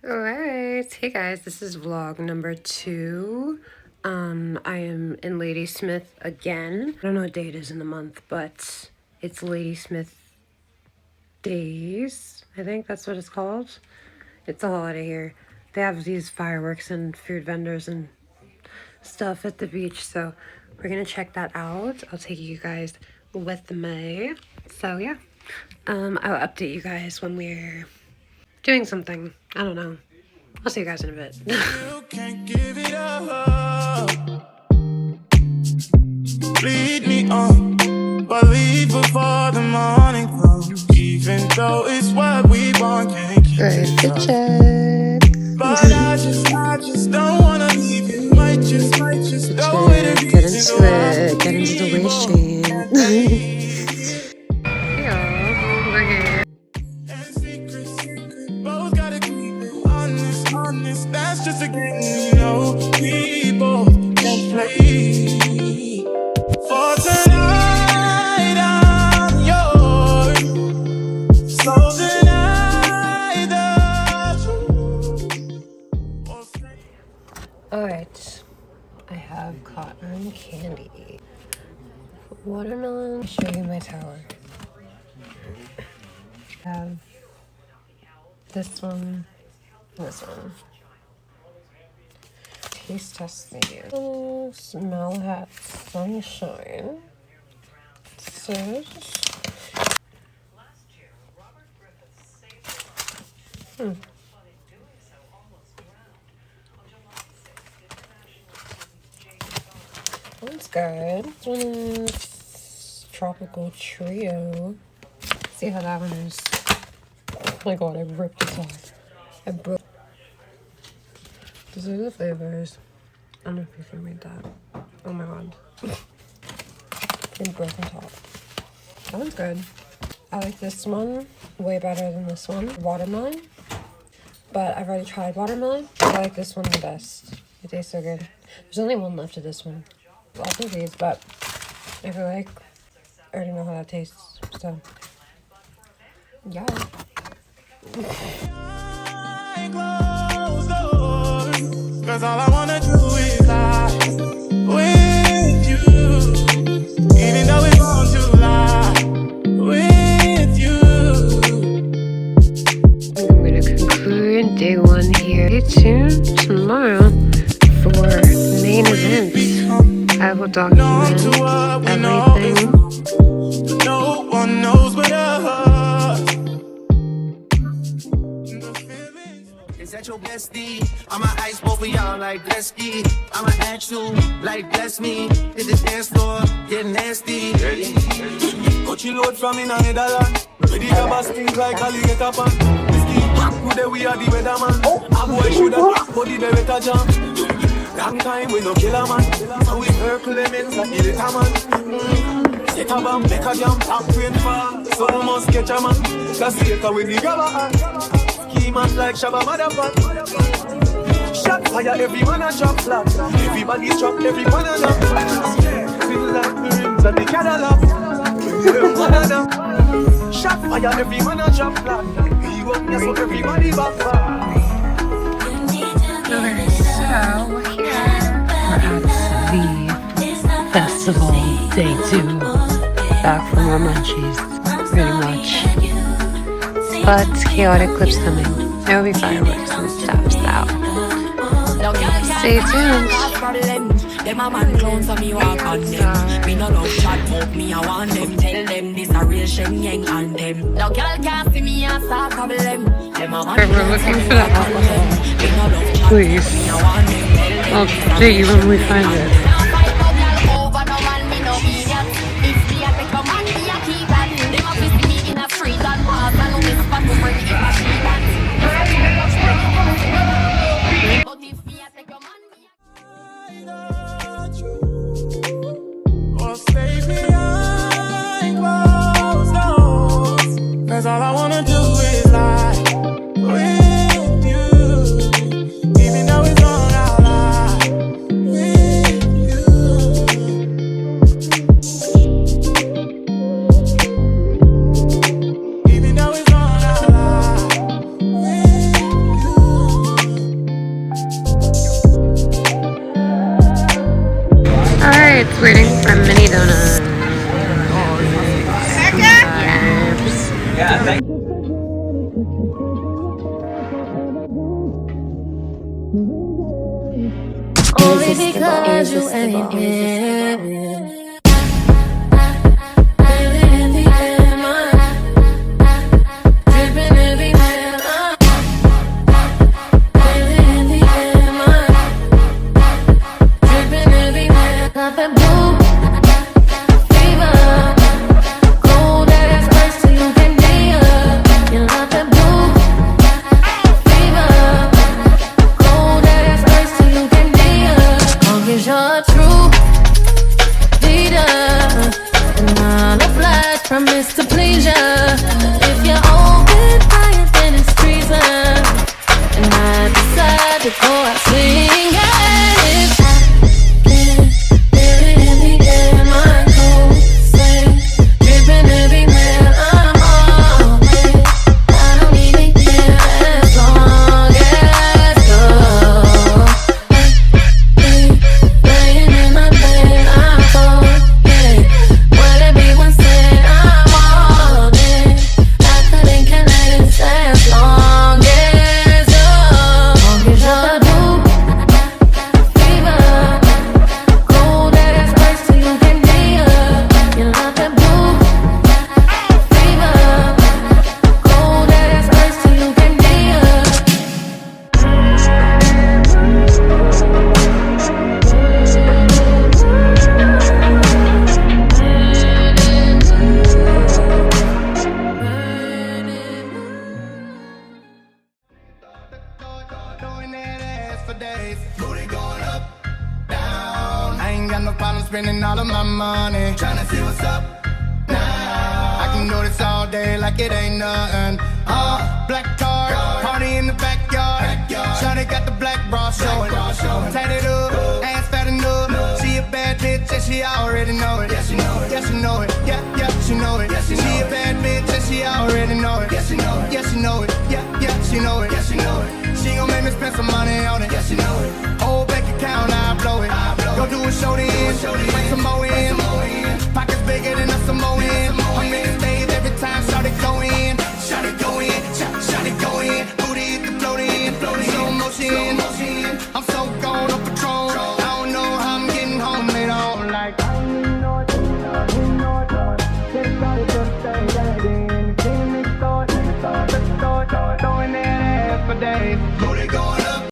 Alright, hey guys, this is vlog number 2. I am in Ladysmith again. I don't know what day it is in the month, but it's Ladysmith Days. I think that's what it's called. It's a holiday here. They have these fireworks and food vendors and stuff at the beach, so we're gonna check that out. I'll take you guys with me. So yeah, I'll update you guys when we're doing something. I don't know. I'll see you guys in a bit. You can't give it up. Lead me on, but leave before the morning comes. Even though it's what we want, can't keep it up. But I just don't wanna leave you. Might just throw it a Get into it. Get into the waist chain. Hey y'all, we're here. And secret, both gotta keep it honest. That's just a game, you know. We both can play. For tonight, I'm yours. So tonight, the truth. Alright, I have cotton candy. Watermelon. I'll show you my tower. I have this one, this one. Taste testing. Smell that sunshine. So, That's good. This one is Tropical Trio. See how that one is. Oh my god, I ripped it off. I broke. These are the flavors. I don't know if you can read that. Oh my god. And broken top. That one's good. I like this one way better than this one. Watermelon. But I've already tried watermelon. I like this one the best. It tastes so good. There's only one left of this one. Lots of these, but I feel like I already know how that tastes. So, yeah. Cause all I wanna do is lie with you. Even though it's wrong to lie with you. I'm gonna conclude day 1 here. Stay tuned tomorrow for main events. I will document everything. No one knows but us. Is that your bestie? I'ma ice both of y'all like Gretzky. I'ma ask you like bless me. Hit the dance floor, get nasty. Coachy load from in a Netherlands. Ready to bust things like alligator pan. Who the we are the weatherman. A boy should have body the better jam. Long time we no killer man. So we purple lemons like the little man. Set a bomb, make a jam, top rain fall. So we must catch a man. That's the echo with the grabber hand. Ski man like Shabba Motherfucker. Shot fire, every man a drop flat. Everybody's drop, every man a drop. Feel like the rims and the Cadillac. Shot fire, every man a drop flat. We walk here so everybody back back. Okay, so we're here. We're at the festival, day 2. Back from our munchies, pretty much. But chaotic clips coming. There will be fireworks and stuff, so stay tuned. Them a man clowns so me walk on them. Me no love chat about me, I want them. Tell them this a real Shen on them. No girl can't see me and start trouble them. Them a man clowns so me walk on them. Me no love chat about me, I want them. I'll update you when we find it. Over no man, me no idiot. If me a take a man, me a keep on. Them a visit me in a street and pass and whisper to bring it a street and. But if me a take a man, Or stay behind closed doors. Cause all I wanna do is lie with you. Even though it's wrong, I'll lie with you. Waiting for mini donuts. Only because you ain't here. Promise to please ya. If you're open fire, then it's treason. And I decide to go out swinging. If I can't live it in the air, my cold flame dripping everywhere. I'm always, I don't even care as long as you're laying in my bed. I'm cold, yeah. Would it be one second? As long as you're fever, cold as ice till you can be up. You love that blue fever, cold as ice till you can be up. Doing that ass for days. Booty going up, down. I ain't got no problem spending all of my money. Tryna see what's up now. I can do this all day like it ain't nothing. Black card, party in the backyard. Shawty got the black bra showing. Tatted up, ass fat enough. She a bad bitch and she already know it. Yeah, she know it. Yeah, she know it. Yeah, she know it. She a bad bitch and she already know it. Yeah, she know it. Yeah, she know it. Yeah, she know it.